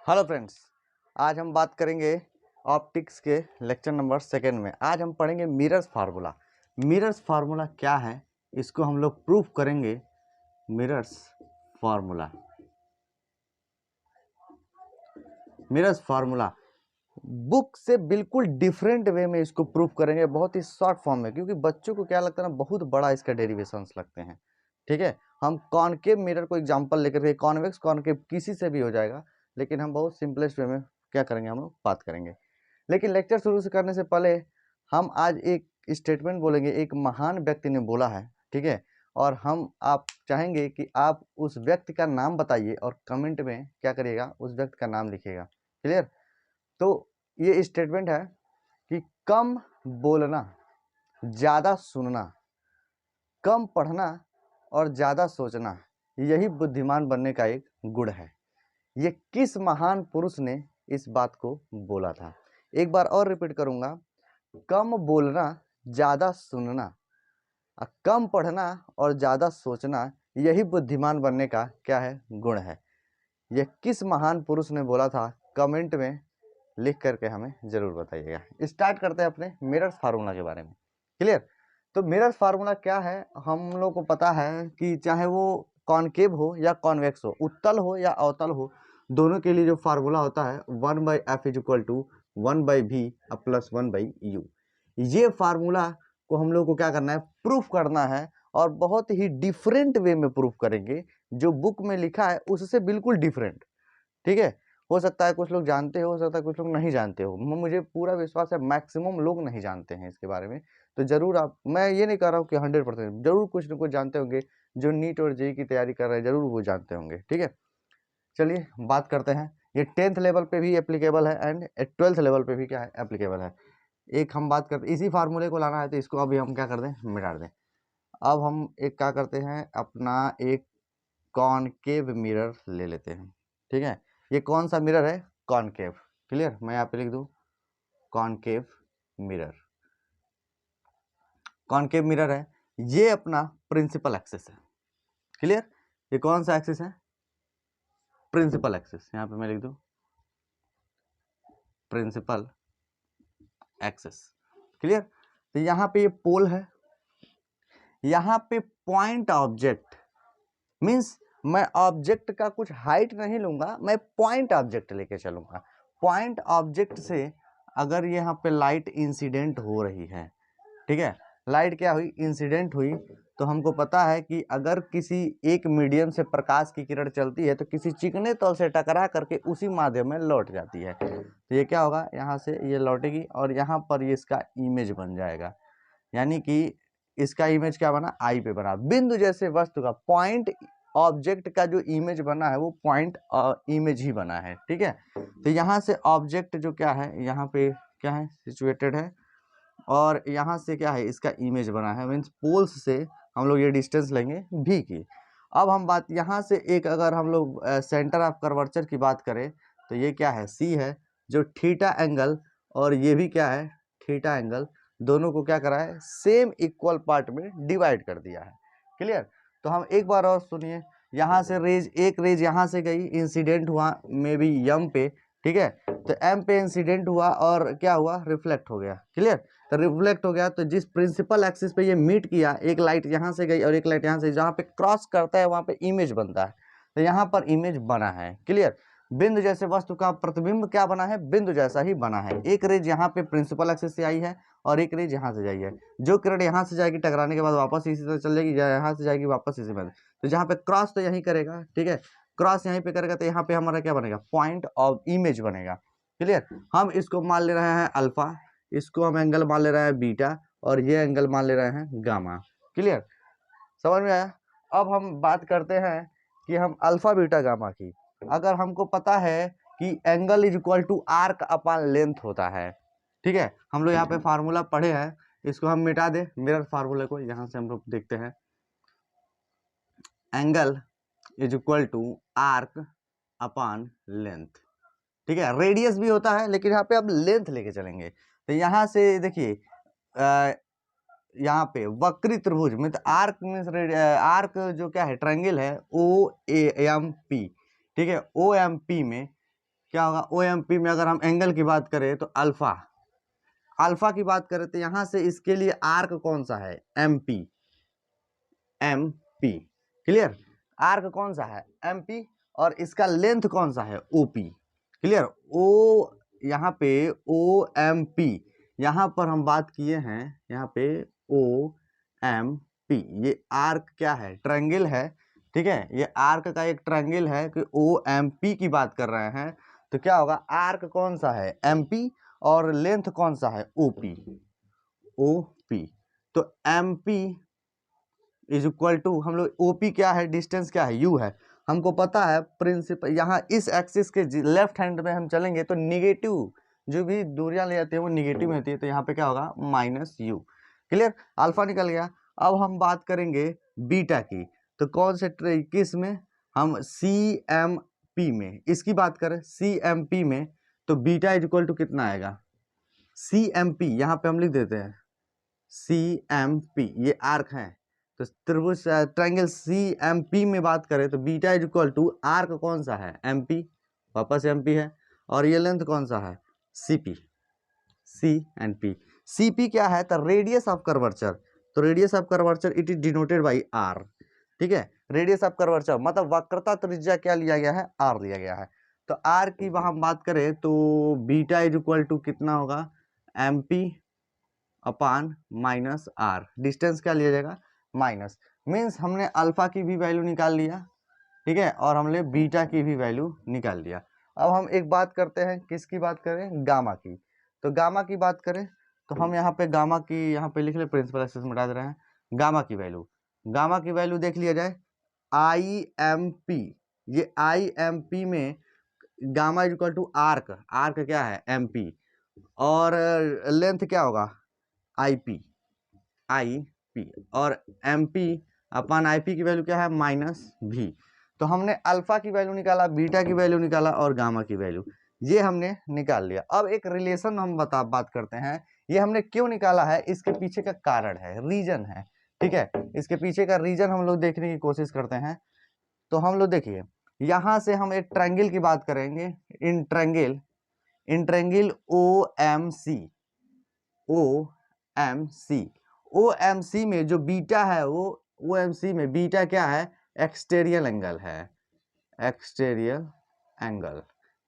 Hello friends, आज हम बात करेंगे ऑप्टिक्स के लेक्चर नंबर सेकेंड में। आज हम पढ़ेंगे मिरर्स फार्मूला। मिरर्स फार्मूला क्या है, इसको हम लोग प्रूफ करेंगे। Mirrors formula, mirrors formula book से बिल्कुल डिफरेंट वे में इसको प्रूफ करेंगे, बहुत ही शॉर्ट फॉर्म में, क्योंकि बच्चों को क्या लगता है ना, बहुत बड़ा इसका डेरिवेशंस लगते हैं। ठीक है, हम कॉनकेव मिरर को एग्जांपल लेकर के, कॉन्वेक्स कॉनकेव किसी से भी हो जाएगा, लेकिन हम बहुत सिंपलेस्ट वे में क्या करेंगे, हम लोग बात करेंगे। लेकिन लेक्चर शुरू से करने से पहले हम आज एक स्टेटमेंट बोलेंगे, एक महान व्यक्ति ने बोला है। ठीक है, और आप चाहेंगे कि आप उस व्यक्ति का नाम बताइए और कमेंट में क्या करिएगा, उस व्यक्ति का नाम लिखिएगा। क्लियर? तो ये स्टेटमेंट है कि कम बोलना, ज़्यादा सुनना, कम पढ़ना और ज़्यादा सोचना, यही बुद्धिमान बनने का एक गुण है। ये किस महान पुरुष ने इस बात को बोला था? एक बार और रिपीट करूंगा, कम बोलना, ज़्यादा सुनना, कम पढ़ना और ज़्यादा सोचना, यही बुद्धिमान बनने का क्या है, गुण है। यह किस महान पुरुष ने बोला था? कमेंट में लिख करके हमें जरूर बताइएगा। स्टार्ट करते हैं अपने मिरर्स फार्मूला के बारे में। क्लियर? तो मिरर्स फार्मूला क्या है, हम लोग को पता है कि चाहे वो कॉनकेव हो या कॉन्वेक्स हो, उत्तल हो या अवतल हो, दोनों के लिए जो फार्मूला होता है 1/f = 1/v प्लस 1/u। ये फार्मूला को हम लोग को क्या करना है, प्रूफ करना है, और बहुत ही डिफरेंट वे में प्रूफ करेंगे। जो बुक में लिखा है उससे बिल्कुल डिफरेंट। ठीक है, हो सकता है कुछ लोग जानते हो सकता है कुछ लोग नहीं जानते हो। मुझे पूरा विश्वास है मैक्सिमम लोग नहीं जानते हैं इसके बारे में। तो जरूर आप, मैं ये नहीं कह रहा हूँ कि 100%, जरूर कुछ न कुछ जानते होंगे। जो नीट और जेई की तैयारी कर रहे हैं जरूर वो जानते होंगे। ठीक है, चलिए बात करते हैं। ये 10th लेवल पे भी एप्लीकेबल है एंड 12th लेवल पे भी क्या है, एप्लीकेबल है। एक हम बात करते, इसी फार्मूले को लाना है तो इसको अभी हम क्या कर दें, मिटा दें। अब हम एक क्या करते हैं, अपना एक कॉनकेव मिरर ले लेते हैं। ठीक है, ये कौन सा मिरर है, कॉनकेव। क्लियर? मैं यहाँ पे लिख दूँ कॉनकेव मिरर। कॉनकेव मिरर है, ये अपना प्रिंसिपल एक्सिस है। क्लियर? ये कौन सा एक्सिस है, प्रिंसिपल एक्सिस। यहाँ पे मैं लिख दूँ प्रिंसिपल एक्सिस। क्लियर? तो यहाँ पे ये पोल है, यहाँ पे पॉइंट ऑब्जेक्ट, मीन्स मैं ऑब्जेक्ट का कुछ हाइट नहीं लूंगा, मैं पॉइंट ऑब्जेक्ट लेके चलूंगा। पॉइंट ऑब्जेक्ट से अगर यहाँ पे लाइट इंसिडेंट हो रही है, ठीक है, लाइट क्या हुई, इंसिडेंट हुई, तो हमको पता है कि अगर किसी एक मीडियम से प्रकाश की किरण चलती है तो किसी चिकने तल से टकरा करके उसी माध्यम में लौट जाती है। तो ये क्या होगा, यहाँ से ये लौटेगी और यहाँ पर ये इसका इमेज बन जाएगा। यानी कि इसका इमेज क्या बना, आई पे बना। बिंदु जैसे वस्तु का, पॉइंट ऑब्जेक्ट का जो इमेज बना है वो पॉइंट इमेज ही बना है। ठीक है, तो यहाँ से ऑब्जेक्ट जो क्या है, यहाँ पे क्या है, सिचुएटेड है, और यहाँ से क्या है, इसका इमेज बना है। मीन्स पोल्स से हम लोग ये डिस्टेंस लेंगे भी की। अब हम बात यहाँ से एक, अगर हम लोग सेंटर ऑफ कर्वेचर की बात करें तो ये क्या है, सी है, जो थीटा एंगल, और ये भी क्या है, थीटा एंगल, दोनों को क्या करा है, सेम इक्वल पार्ट में डिवाइड कर दिया है। क्लियर? तो हम एक बार और सुनिए, यहाँ से रेज, एक रेज यहाँ से गई, इंसिडेंट हुआ मे बी एम पे, ठीक है, तो एम पे इंसिडेंट हुआ और क्या हुआ, रिफ्लेक्ट हो गया। क्लियर? तो रिफ्लेक्ट हो गया, तो जिस प्रिंसिपल एक्सिस पे ये मीट किया, एक लाइट यहाँ से गई और एक लाइट यहाँ से, जहाँ पे क्रॉस करता है वहाँ पे इमेज बनता है, तो यहाँ पर इमेज बना है। क्लियर? बिंदु जैसे वस्तु का प्रतिबिंब क्या बना है, बिंदु जैसा ही बना है। एक रेज यहाँ पे प्रिंसिपल एक्सिस से आई है और एक रेज यहाँ से जाई है। जो किरण यहाँ से जाएगी टकराने के बाद वापस इसी तरह चल जाएगी, यहाँ से जाएगी वापस इसी में, तो जहाँ पे क्रॉस तो यहीं करेगा, ठीक है, क्रॉस यहीं पे करेगा, तो यहाँ पे हमारा क्या बनेगा, पॉइंट ऑफ इमेज बनेगा। क्लियर? हम इसको मान ले रहे हैं अल्फा, इसको हम एंगल मान ले रहे हैं बीटा, और ये एंगल मान ले रहे हैं गामा। क्लियर? समझ में आया? अब हम बात करते हैं कि हम अल्फा बीटा गामा की, अगर हमको पता है कि angle is equal to arc upon length होता है। ठीक है, हम लोग यहाँ पे फार्मूला पढ़े हैं, इसको हम मिटा दे मिरर फार्मूले को। यहाँ से हम लोग देखते हैं, angle is equal to arc upon length. ठीक है, रेडियस भी होता है लेकिन यहाँ पे अब लेंथ लेके चलेंगे। तो यहाँ से देखिए, यहाँ पे वक्री त्रिभुज में, तो आर्क मीन्स आर्क जो क्या है, ट्रायंगल है, ओ एम पी। ठीक है, ओ एम पी में क्या होगा, OMP में अगर हम एंगल की बात करें तो अल्फा, अल्फा की बात करें तो यहाँ से इसके लिए आर्क कौन सा है, MP, MP, क्लियर, आर्क कौन सा है, MP, और इसका लेंथ कौन सा है, OP, क्लियर। ओ यहाँ पे OMP, यहाँ पर हम बात किए हैं, यहाँ पे OMP, ये आर्क क्या है, ट्रायंगल है, ठीक है, ये आर्क का एक ट्रायंगल है कि OMP की बात कर रहे हैं, तो क्या होगा, आर्क कौन सा है, MP, और लेंथ कौन सा है, OP, OP, तो MP इज इक्वल टू, हम लोग OP क्या है, डिस्टेंस क्या है, U है, हमको पता है प्रिंसिपल, यहाँ इस एक्सिस के लेफ्ट हैंड में हम चलेंगे तो निगेटिव जो भी दूरियां ले जाती है वो निगेटिव में होती है, तो यहाँ पे क्या होगा, -U, क्लियर, अल्फा निकल गया। अब हम बात करेंगे बीटा की, तो कौन से किस में, हम CMP में, इसकी बात करें CMP में, तो बीटा इज इक्वल टू कितना आएगा, CMP, यहाँ पे हम लिख देते हैं CMP, ये आर्क है, तो त्रिभुज ट्रायंगल CMP में बात करें तो beta is equal to arc कौन सा है, MP, वापस MP है, और ये लेंथ कौन सा है, CP, CNP, CP क्या है, तो रेडियस ऑफ कर्वेचर, तो radius of curvature it is denoted by R, ठीक है, रेडियस ऑफ कर्वेचर मतलब वक्रता त्रिज्या क्या लिया गया है, R लिया गया है, तो R की वहां बात करें तो बीटा इज इक्वल टू कितना होगा, MP अपान -R, डिस्टेंस क्या लिया जाएगा, माइनस, मीन्स हमने अल्फा की भी वैल्यू निकाल लिया, ठीक है, और हमने बीटा की भी वैल्यू निकाल लिया। अब हम एक बात करते हैं, किसकी बात करें, गामा की, तो गामा की बात करें तो हम यहाँ पे गामा की यहाँ पे लिख ले, प्रिंसिपल एक्सिस मिटा दे रहे हैं, गामा की वैल्यू देख लिया जाए, IMP, ये IMP में gamma is equal to arc, arc क्या है, MP, और लेंथ क्या होगा, IP, और MP अपान IP की वैल्यू क्या है, -V, तो हमने अल्फा की वैल्यू निकाला, बीटा की वैल्यू निकाला, और गामा की वैल्यू ये हमने निकाल लिया। अब एक रिलेशन हम बात करते हैं, ये हमने क्यों निकाला है, इसके पीछे का कारण है, रीजन है, ठीक है, इसके पीछे का रीजन हम लोग देखने की कोशिश करते हैं। तो हम लोग देखिए, यहाँ से हम एक ट्रायंगल की बात करेंगे, इन ट्रायंगल OMC में जो बीटा है, वो OMC में बीटा क्या है, एक्सटेरियल एंगल है, एक्सटेरियल एंगल,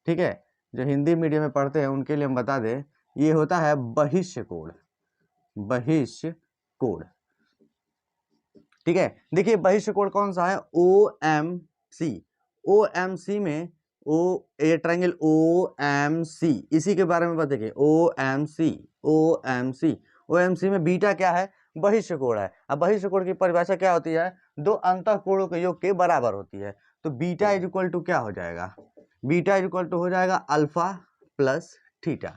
ठीक है, जो हिंदी मीडियम में पढ़ते हैं उनके लिए हम बता दें, ये होता है बहिष्य कोण, ठीक है। देखिए बहिष्य कोण कौन सा है, OMC में ये ट्रायंगल OMC, इसी के बारे में बात देखिए, OMC में बीटा क्या है, बहिष्य कोण है। अब बहिष्य कोण की परिभाषा क्या होती है, दो अंतःकोणों के योग के बराबर होती है, तो बीटा इज इक्वल टू क्या हो जाएगा, बीटा इज इक्वल टू हो जाएगा अल्फा प्लस थीटा,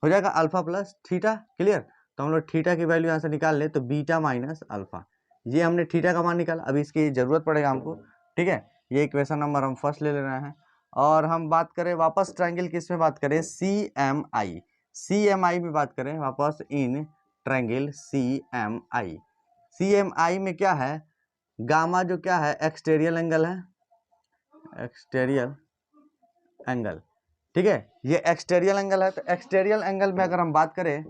हो जाएगा अल्फा प्लस थीटा, क्लियर। तो हम लोग थीटा की वैल्यू यहाँ से निकाल ले, तो बीटा माइनस अल्फा, ये हमने थीटा का मान निकाला, अभी इसकी जरूरत पड़ेगा हमको, ठीक है, ये इक्वेशन नंबर हम फर्स्ट ले रहे हैं। और हम बात करें वापस ट्रायंगल किस में बात करें, CMI में बात करें वापस, इन ट्रायंगल CMI में क्या है, गामा जो क्या है, एक्सटेरियल एंगल है, एक्सटेरियल एंगल, ठीक है, ये एक्सटेरियल एंगल है। तो एक्सटेरियल एंगल में अगर हम बात करें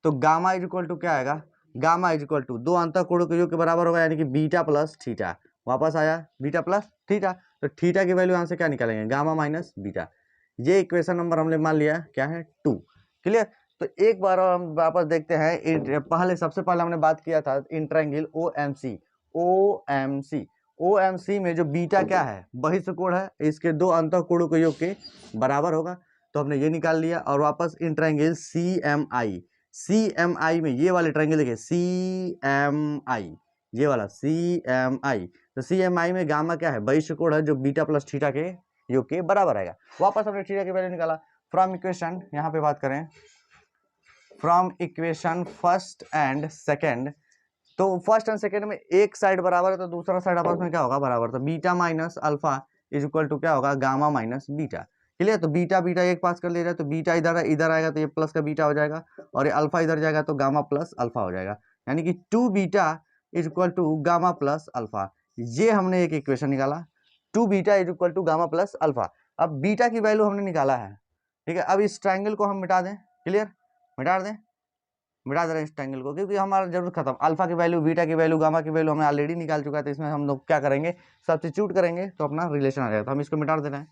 तो गामा इज इक्वल टू क्या आएगा, गामा इज इक्वल टू दो अंतःकोणों के योग के बराबर होगा, यानी कि बीटा प्लस थीटा, वापस आया बीटा प्लस थीटा, तो थीटा की वैल्यू यहाँ से क्या निकालेंगे, गामा माइनस बीटा, ये इक्वेशन नंबर हमने मान लिया क्या है 2, क्लियर। तो एक बार और हम वापस देखते हैं, पहले सबसे पहले हमने बात किया था इन ट्रायंगल OMC में जो बीटा क्या है, बहिष्य कोण है, इसके दो अंतःकोणों के योग के बराबर होगा, तो हमने ये निकाल लिया। और वापस इन ट्रायंगल CMI में ये वाले ट्रायंगल देखिए, CMI, ये वाला CMI, तो CMI में गामा क्या है, बहिष्य कोण है, जो बीटा प्लस थीटा के योग के बराबर आएगा। वापस हमने थीटा की वैल्यू निकाला फ्रॉम इक्वेशन, यहाँ पे बात करें from equation first and second, तो फर्स्ट एंड सेकेंड में एक साइड बराबर है तो दूसरा साइड आपस में क्या होगा, बराबर, तो beta minus alpha is equal to क्या होगा, गामा माइनस बीटा, क्लियर। तो बीटा एक पास कर ले जाए तो बीटा इधर आएगा तो ये प्लस का बीटा हो जाएगा, और ये अल्फा इधर जाएगा तो गामा प्लस अल्फा हो जाएगा, यानी कि 2 beta is equal to gamma plus alpha, ये हमने एक इक्वेशन निकाला, 2 beta is equal to gamma plus alpha. अब बीटा की वैल्यू हमने निकाला है, ठीक है। अब इस ट्राइंगल को हम मिटा दें, क्लियर, मिटा दे रहे हैं इस ट्राइंगल को, क्योंकि हमारा जरूरत खत्म। अल्फा की वैल्यू, बीटा की वैल्यू, गामा की वैल्यू हमने ऑलरेडी निकाल चुका है, तो इसमें हम लोग क्या करेंगे, सब्स्टिट्यूट करेंगे तो अपना रिलेशन आ जाएगा। तो हम इसको मिटा दे रहे हैं,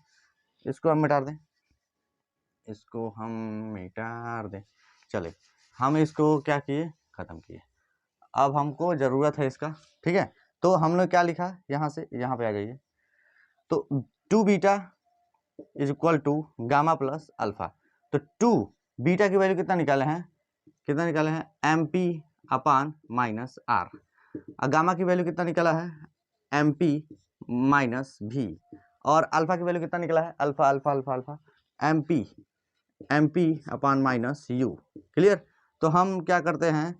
इसको हम मिटा दें, इसको हम मिटा दें। चले, हम इसको क्या किए, खत्म किए। अब हमको जरूरत है इसका, ठीक है। तो हम लोग क्या लिखा, यहाँ से यहाँ पे आ जाइए। तो 2 beta is equal to gamma plus alpha. तो 2 बीटा की वैल्यू कितना निकाले हैं, M P upon minus R. और गामा की वैल्यू कितना निकला है, एम पी माइनस भी। और अल्फा की वैल्यू कितना निकला है, alpha alpha alpha alpha M P upon minus U. Clear. तो हम क्या करते हैं,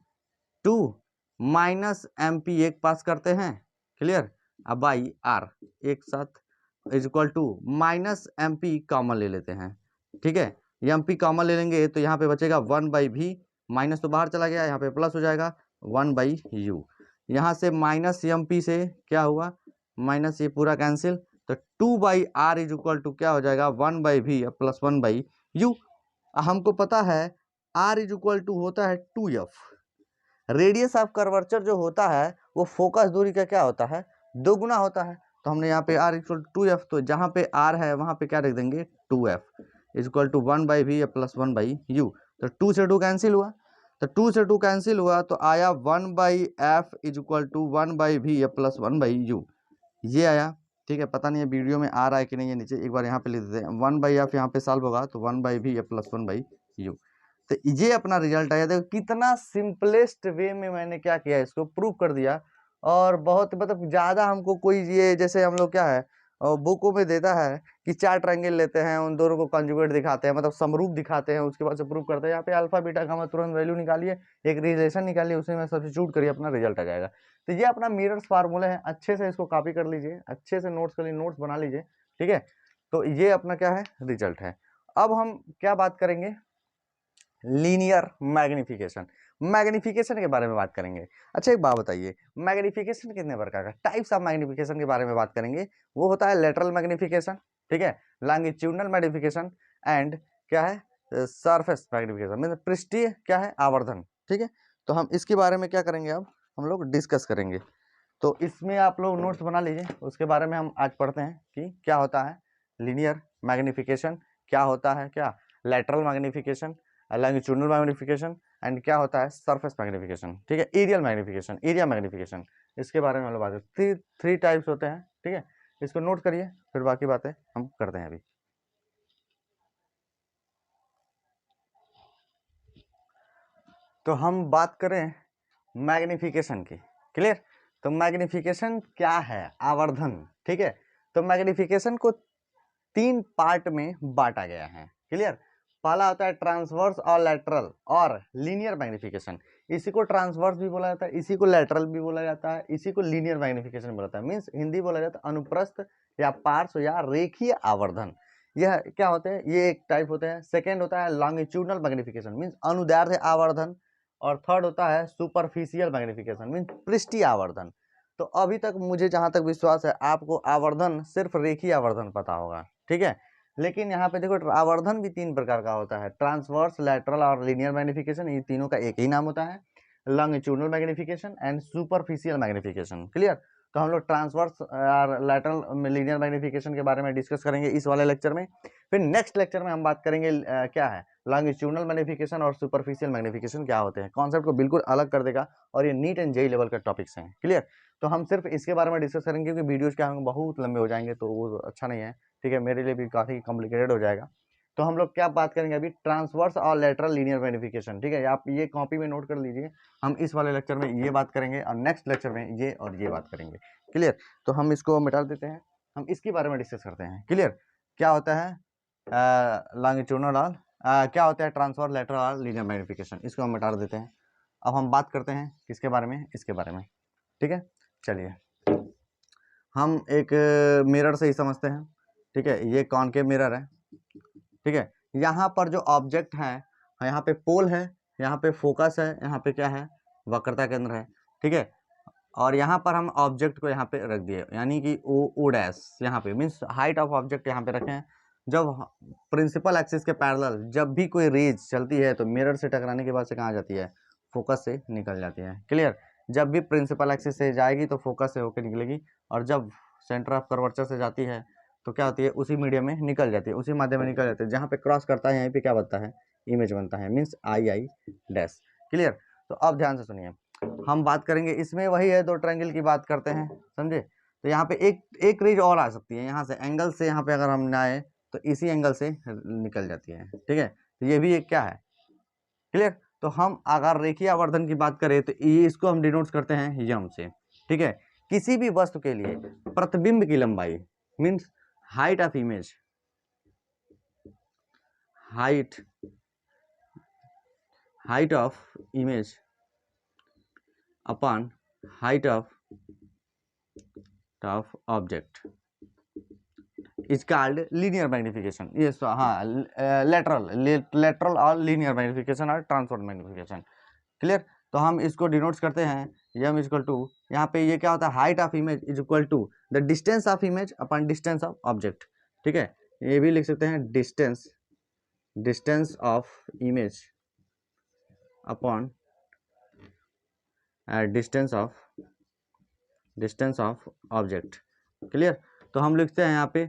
2 माइनस एम पी एक पास करते हैं, क्लियर, अब बाई आर एक साथ is equal to minus M P common ले लेते हैं, ठीक है। एम पी कॉमन ले लेंगे तो यहाँ पे बचेगा 1/v, माइनस तो बाहर चला गया, यहाँ पे प्लस हो जाएगा 1/u। यहाँ से माइनस एम पी से क्या हुआ, माइनस ये पूरा कैंसिल, तो 2/r इज इक्वल टू क्या हो जाएगा 1/v प्लस 1/u। हमको पता है r इज इक्वल टू होता है 2f। रेडियस ऑफ कर्वेचर जो होता है वो फोकस दूरी का क्या होता है, दोगुना होता है। तो हमने यहाँ पे r इक्वल टू 2f, तो जहाँ पे r है वहाँ पे क्या लिख देंगे 2f is equal to 1/v plus 1/u। तो 2 से 2 कैंसिल हुआ, तो 2 से 2 कैंसिल हुआ तो आया 1/f is equal to 1/v plus 1/u, ये आया, ठीक है। पता नहीं है वीडियो में आ रहा है कि नहीं, है नीचे एक बार यहाँ पे लिख देते हैं। 1/f यहाँ पे सॉल्व होगा तो 1/v प्लस 1/u। तो ये अपना रिजल्ट आया। देखो कितना सिंपलेस्ट वे में मैंने क्या किया, इसको प्रूव कर दिया। और बहुत मतलब ज़्यादा हमको कोई ये, जैसे हम लोग क्या है बुकों में देता है कि 4 ट्रायंगल लेते हैं, उन दोनों को कंजुगेट दिखाते हैं, मतलब समरूप दिखाते हैं, उसके बाद से प्रूव करते हैं। यहाँ पे अल्फा बीटा का तुरंत वैल्यू निकालिए, एक रिलेशन निकालिए, उसी में सब्स्टिट्यूट करिए, अपना रिजल्ट आ जाएगा। तो ये अपना मिरर्स फार्मूला है, अच्छे से इसको कॉपी कर लीजिए, अच्छे से नोट्स कर लीजिए, नोट्स बना लीजिए, ठीक है। तो ये अपना क्या है, रिजल्ट है। अब हम क्या बात करेंगे, लीनियर मैग्निफिकेशन। मैग्निफिकेशन के बारे में बात करेंगे। अच्छा एक बात बताइए, मैग्निफिकेशन कितने प्रकार का, टाइप्स ऑफ मैग्निफिकेशन के बारे में बात करेंगे। वो होता है लेटरल मैग्निफिकेशन, ठीक है, लॉन्गिट्यूडनल मैग्निफिकेशन एंड क्या है सरफेस मैग्निफिकेशन, मतलब पृष्ठीय क्या है आवर्धन, ठीक है। तो हम इसके बारे में क्या करेंगे, अब हम लोग डिस्कस करेंगे। तो इसमें आप लोग नोट्स बना लीजिए, उसके बारे में हम आज पढ़ते हैं कि क्या होता है लीनियर मैग्निफिकेशन, क्या होता है क्या lateral magnification, longitudinal magnification and क्या होता है सरफेस मैग्निफिकेशन, ठीक है, एरियल मैग्निफिकेशन, एरिया मैग्निफिकेशन, इसके बारे में हम लोग बात करते हैं। थ्री टाइप्स होते हैं, ठीक है। इसको नोट करिए, फिर बाकी बातें हम करते हैं अभी। तो हम बात करें मैग्निफिकेशन की, क्लियर। तो मैग्निफिकेशन क्या है, आवर्धन, ठीक है। तो मैग्निफिकेशन को 3 पार्ट में बांटा गया है, क्लियर। पहला होता है ट्रांसवर्स और लेटरल और लीनियर मैग्निफिकेशन। इसी को ट्रांसवर्स भी बोला जाता है, इसी को लेटरल भी बोला जाता है, इसी को लीनियर मैग्निफिकेशन बोला जाता है। मीन्स हिंदी बोला जाता है अनुप्रस्थ या पार्श्व या रेखीय आवर्धन। यह क्या होते हैं, ये एक टाइप होते हैं। सेकेंड होता है लॉन्गिट्यूडनल मैग्निफिकेशन, मीन्स अनुदैर्ध्य आवर्धन। और थर्ड होता है सुपरफिशियल मैग्निफिकेशन, मीन्स पृष्ठीय आवर्धन। तो अभी तक मुझे जहां तक विश्वास है आपको आवर्धन सिर्फ रेखीय आवर्धन पता होगा, ठीक है। लेकिन यहाँ पे देखो आवर्धन भी 3 प्रकार का होता है, ट्रांसवर्स, लेटरल और लीनियर मैग्निफिकेशन। ये तीनों का एक ही नाम होता है, longitudinal magnification and superficial magnification, clear. तो हम लोग ट्रांसवर्स और लेटरल लीनियर मैग्निफिकेशन के बारे में डिस्कस करेंगे इस वाले लेक्चर में। फिर नेक्स्ट लेक्चर में हम बात करेंगे क्या है लॉन्गिट्यूडनल मैग्निफिकेशन और सुपरफिशियल मैग्निफिकेशन क्या होते हैं। कॉन्सेप्ट को बिल्कुल अलग कर देगा और ये नीट एंड जेई लेवल के टॉपिक्स हैं, क्लियर। तो हम सिर्फ इसके बारे में डिस्कस करेंगे क्योंकि वीडियोज क्या होंगे बहुत लंबे हो जाएंगे, तो वो अच्छा नहीं है, ठीक है, मेरे लिए भी काफ़ी कॉम्प्लिकेटेड हो जाएगा। तो हम लोग क्या बात करेंगे अभी, ट्रांसवर्स और लेटरल लीनियर मैग्निफिकेशन, ठीक है। आप ये कॉपी में नोट कर लीजिए, हम इस वाले लेक्चर में ये बात करेंगे और नेक्स्ट लेक्चर में ये और ये बात करेंगे, क्लियर। तो हम इसको मिटा देते हैं, हम इसके बारे में डिस्कस करते हैं, क्लियर। क्या होता है लॉन्गिट्यूडनल और क्या होता है ट्रांसवर्स, लेटरल और लीनियर मैग्निफिकेशन, इसको हम मिटा देते हैं। अब हम बात करते हैं किसके बारे में, इसके बारे में, ठीक है। चलिए हम एक मिरर से ही समझते हैं, ठीक है। ये कॉनकेव मिरर है, ठीक है। यहाँ पर जो ऑब्जेक्ट है, यहाँ पे पोल है, यहाँ पे फोकस है, यहाँ पे क्या है वक्रता केंद्र है, ठीक है। और यहाँ पर हम ऑब्जेक्ट को यहाँ पे रख दिए, यानी कि ओ डैश यहाँ पे मीन्स हाइट ऑफ ऑब्जेक्ट यहाँ पे रखे हैं। जब प्रिंसिपल एक्सिस के पैरेलल जब भी कोई रेज चलती है तो मिरर से टकराने के बाद से कहाँ जाती है, फोकस से निकल जाती है। क्लियर, जब भी प्रिंसिपल एक्सिस से जाएगी तो फोकस से होकर निकलेगी, और जब सेंटर ऑफ कर्वेचर से जाती है तो क्या होती है, उसी मीडियम में निकल जाती है, उसी माध्यम में निकल जाती है। जहाँ पे क्रॉस करता है यहीं पे क्या बनता है, इमेज बनता है, मीन्स आई डैश। क्लियर, तो अब ध्यान से सुनिए, हम बात करेंगे इसमें वही है, दो ट्रायंगल की बात करते हैं, समझे। तो यहाँ पे एक रेज और आ सकती है, यहाँ से एंगल से, यहाँ पे अगर हम आए तो इसी एंगल से निकल जाती है, ठीक है। तो ये भी एक क्या है, क्लियर। तो हम अगर रेखीय आवर्धन की बात करें तो ये इसको हम डिनोट करते हैं यम से, ठीक है। किसी भी वस्तु के लिए प्रतिबिंब की लंबाई means height of image, height of image upon height of object is called linear magnification. ये हाँ, लेटरल और लीनियर मैग्निफिकेशन और ट्रांसवर्स मैग्निफिकेशन। क्लियर, तो हम इसको डिनोट्स करते हैं यम इक्वल टू, यहाँ पे ये क्या होता है, height of image is equal to the distance of image upon distance of object, ठीक है। ये भी लिख सकते हैं distance of image upon distance of object. Clear, तो हम लिखते हैं यहाँ पे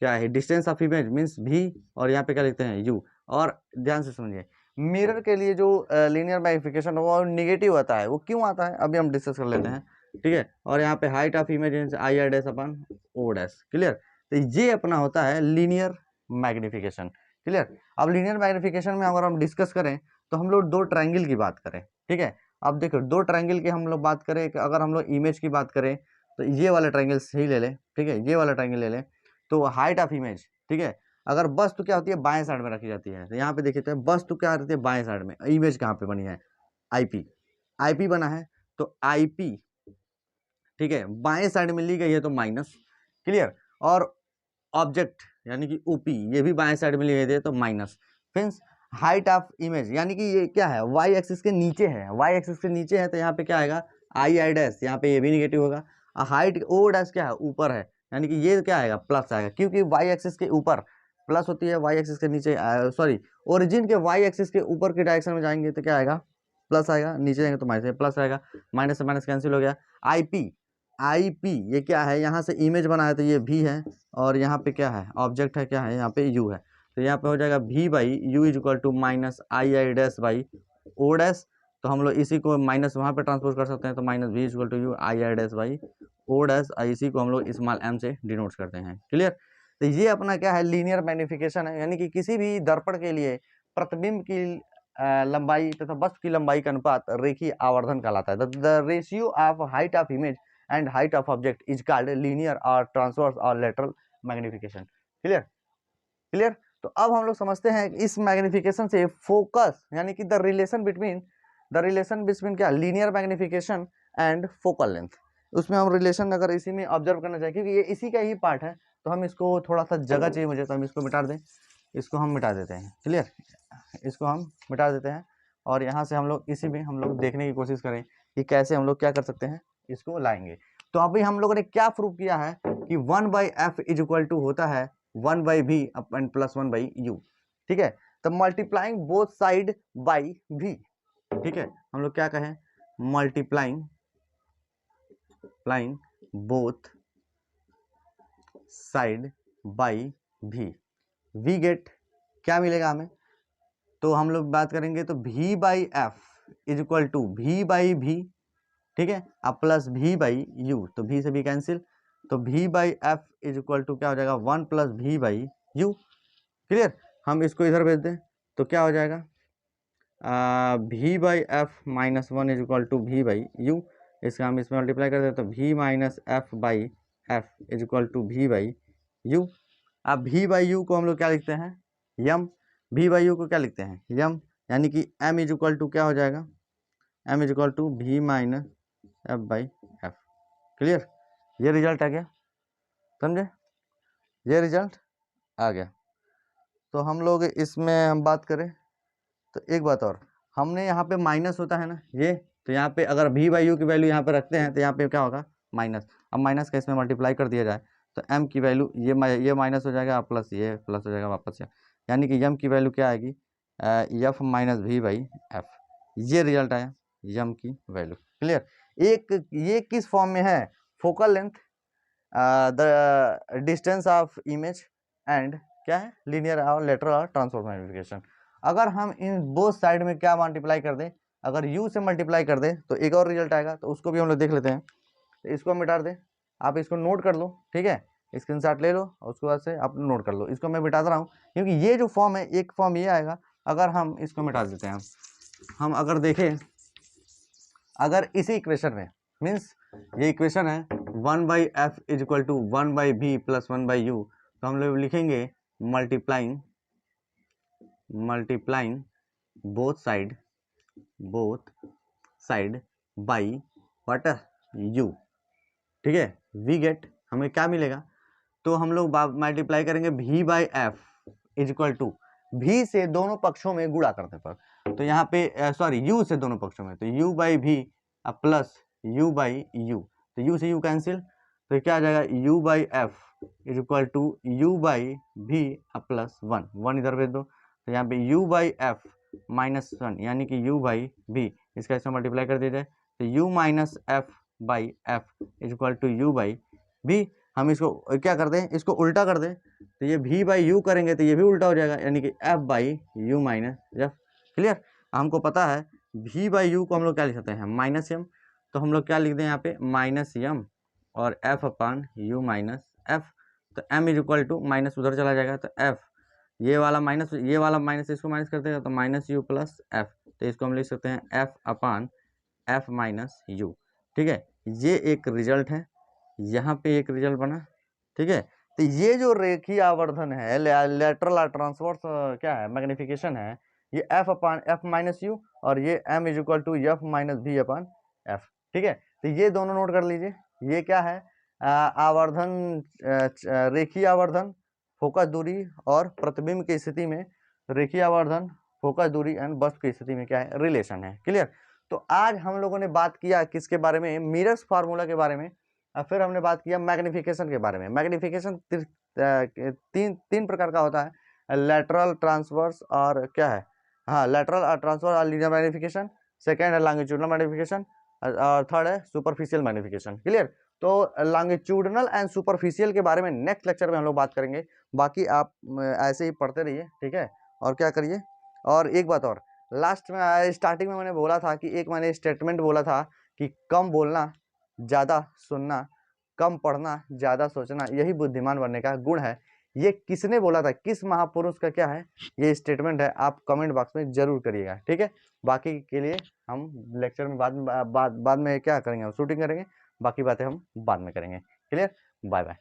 क्या है, डिस्टेंस ऑफ इमेज मीन्स भी, और यहाँ पे क्या लिखते हैं यू। और ध्यान से समझिए, मिरर के लिए जो लीनियर मैग्निफिकेशन वो नेगेटिव आता है, वो क्यों आता है अभी हम डिस्कस कर लेते हैं, ठीक है। और यहाँ पे height of image I R dash upon O dash. Clear, तो ये अपना होता है लीनियर मैग्निफिकेशन। क्लियर, अब लीनियर मैग्निफिकेशन में अगर हम डिस्कस करें तो हम लोग दो ट्रायंगल की बात करें, ठीक है। अब देखो, दो ट्रायंगल की हम लोग बात करें, अगर हम लोग इमेज की बात करें तो ये वाला ट्रायंगल सही ले लें, ठीक है, ये वाला ट्रायंगल ले लें। तो हाइट ऑफ इमेज, ठीक है, अगर वस्तु क्या होती है, बाएं साइड में रखी जाती है, तो यहाँ पे देखिए तो वस्तु क्या रहती है, बाएं साइड में। इमेज कहाँ पे बनी है, आईपी बना है, तो आईपी, ठीक है, बाएं साइड में ली गई है तो माइनस। क्लियर, और ऑब्जेक्ट यानी कि ओपी ये भी बाएं साइड में ली गई है तो minus. Means height of image यानी कि ये क्या है, वाई एक्सिस के नीचे है, वाई एक्सिस के नीचे है, तो यहाँ पे क्या आएगा, आई डैश, यहाँ पे ये भी निगेटिव होगा। हाइट ओ डैश क्या है, ऊपर है, यानी कि ये क्या आएगा, प्लस आएगा, क्योंकि वाई एक्सिस के ऊपर प्लस होती है, वाई एक्सिस के नीचे सॉरी ओरिजिन के वाई एक्सिस के ऊपर के डायरेक्शन में जाएंगे तो क्या आएगा, प्लस आएगा, नीचे जाएंगे तो माइनस, प्लस आएगा, माइनस से माइनस कैंसिल हो गया। आईपी ये क्या है, यहाँ से इमेज बना है तो ये भी है, और यहाँ पे क्या है, ऑब्जेक्ट है, क्या है, यहाँ पे यू है, तो यहाँ पे हो जाएगा v by U is equal to minus I dash by O dash. तो हम लोग इसी को माइनस वहाँ पे ट्रांसपोज कर सकते हैं, तो minus v is equal to U I dash by O dash, इसी को हम लोग स्मॉल m से डिनोट करते हैं। क्लियर, तो ये अपना क्या है, लीनियर मैग्निफिकेशन है, यानी कि किसी भी दर्पण के लिए प्रतिबिंब की लंबाई तथा वस्तु की लंबाई का अनुपात रेखीय आवर्धन कहलाता है। The ratio of height of image and height of object is called linear और ट्रांसवर्स और लेटरल मैग्निफिकेशन। क्लियर, तो अब हम लोग समझते हैं इस मैग्निफिकेशन से फोकस यानी कि द रिलेशन बिटवीन क्या, linear magnification and focal length. उसमें हम रिलेशन अगर इसी में ऑब्जर्व करना चाहिए, क्योंकि ये इसी का ही पार्ट है, तो हम इसको थोड़ा सा जगह चाहिए मुझे, तो हम इसको मिटा दें, इसको हम मिटा देते हैं। क्लियर, इसको हम मिटा देते हैं, और यहाँ से हम लोग इसी में हम लोग देखने की कोशिश करें कि कैसे हम लोग क्या कर सकते हैं, इसको लाएंगे। तो अभी हम लोगों ने क्या प्रूव किया है कि 1/f इज इक्वल टू होता है 1/v एंड प्लस 1/u, ठीक है। तो multiplying both side by v, ठीक है, हम लोग क्या कहें, multiplying both side by v get क्या मिलेगा हमें, तो हम लोग बात करेंगे तो v/f is equal to v/v, ठीक है, अब प्लस v/u, तो v से भी कैंसिल, तो v/f इज इक्वल टू क्या हो जाएगा, 1 प्लस v/u। क्लियर, हम इसको इधर भेज दें तो क्या हो जाएगा, v/f minus 1 is equal to v/u, इसका हम इसमें मल्टीप्लाई कर दें तो v minus f/f is equal to v/u। अब v/u को हम लोग क्या लिखते हैं, यम, v/u को क्या लिखते हैं, यम, यानी कि m इज इक्वल टू क्या हो जाएगा, m is equal to v minus f/f। Clear, ये रिजल्ट आ गया, समझे, ये रिजल्ट आ गया। तो हम लोग इसमें हम बात करें तो एक बात और, हमने यहाँ पे माइनस होता है ना ये, तो यहाँ पे अगर v/u की वैल्यू यहाँ पे रखते हैं तो यहाँ पे क्या होगा, माइनस। अब माइनस का इसमें मल्टीप्लाई कर दिया जाए तो m की वैल्यू ये माइनस हो जाएगा प्लस ये प्लस हो जाएगा वापस से, यानी कि m की वैल्यू क्या आएगी f minus V by F, ये रिजल्ट आया m की वैल्यू। क्लियर। एक ये किस फॉर्म में है, focal length, the distance of image and क्या है लीनियर और लेटरल और ट्रांसफॉर्म मैग्निफिकेशन। अगर हम इन बोथ साइड में क्या मल्टीप्लाई कर दें, अगर u से मल्टीप्लाई कर दें तो एक और रिजल्ट आएगा, तो उसको भी हम लोग देख लेते हैं। तो इसको मिटा दें, आप इसको नोट कर लो, ठीक है, स्क्रीनशॉट ले लो और उसके बाद से आप नोट कर लो। इसको मैं मिटा रहा हूँ क्योंकि ये जो फॉर्म है, एक फॉर्म ये आएगा, अगर हम इसको मिटा देते हैं, हम अगर देखें, अगर इसी इक्वेशन में मीन्स ये इक्वेशन है 1/f is equal to 1/v plus 1/u, तो हम लोग लिखेंगे multiplying both side by what u, ठीक है। वी गेट हमें क्या मिलेगा, तो हम लोग मल्टीप्लाई करेंगे v by F is equal to v से दोनों पक्षों में गुणा करने पर, तो यहाँ पे सॉरी u से दोनों पक्षों में, तो u by v plus u by u, तो u से u कैंसिल, तो क्या आ जाएगा u by F is equal to u by v plus 1 इधर भेज दो, तो यहाँ पे u बाई एफ माइनस 1 यानी कि u बाई v, इसका इसमें मल्टीप्लाई कर दिया जाए, तो u minus F by F is equal to u by v। हम इसको क्या कर दें, इसको उल्टा कर दें, तो ये v बाई u करेंगे तो ये भी उल्टा हो जाएगा, यानी कि f by u minus F. Clear. हमको पता है v बाई u को हम लोग क्या लिख सकते हैं माइनस m, तो हम लोग क्या लिख दें यहाँ पे माइनस m और f upon u minus f, तो m is equal to minus उधर चला जाएगा, तो f ये वाला माइनस इसको माइनस कर देगा, तो माइनस u प्लस f, तो इसको हम लिख सकते हैं f upon f minus u। ठीक है, ये एक रिजल्ट है, यहाँ पे एक रिजल्ट बना। ठीक है, तो ये जो रेखीय आवर्धन है, लेटरल और ट्रांसवर्स क्या है मैग्निफिकेशन है, ये f upon f minus U और ये m is equal to f minus v upon f। ठीक है, तो ये दोनों नोट कर लीजिए। ये क्या है आवर्धन, रेखीय आवर्धन, फोकस दूरी और प्रतिबिंब की स्थिति में रेखीय आवर्धन, फोकस दूरी एंड वस्तु की स्थिति में क्या है रिलेशन है। क्लियर। तो आज हम लोगों ने बात किया किसके बारे में, मीरर्स फार्मूला के बारे में, और फिर हमने बात किया मैग्निफिकेशन के बारे में। मैग्निफिकेशन तीन प्रकार का होता है, लेटरल, ट्रांसवर्स और क्या है, हाँ लेटरल और ट्रांसवर्स और लीनियर मैग्निफिकेशन, सेकेंड है लॉन्गिट्यूडनल मैग्निफिकेशन और थर्ड है सुपरफिशियल मैग्निफिकेशन। क्लियर। तो लॉन्गिट्यूडनल एंड सुपरफिशियल के बारे में नेक्स्ट लेक्चर में हम लोग बात करेंगे। बाकी आप ऐसे ही पढ़ते रहिए, ठीक है, और क्या करिए। और एक बात और, लास्ट में स्टार्टिंग में मैंने बोला था कि एक मैंने स्टेटमेंट बोला था कि कम बोलना, ज़्यादा सुनना, कम पढ़ना, ज़्यादा सोचना, यही बुद्धिमान बनने का गुण है। ये किसने बोला था, किस महापुरुष का क्या है ये स्टेटमेंट है, आप कमेंट बॉक्स में जरूर करिएगा। ठीक है, बाकी के लिए हम लेक्चर में बाद में क्या करेंगे, हम शूटिंग करेंगे, बाकी बातें हम बाद में करेंगे। क्लियर। Bye bye.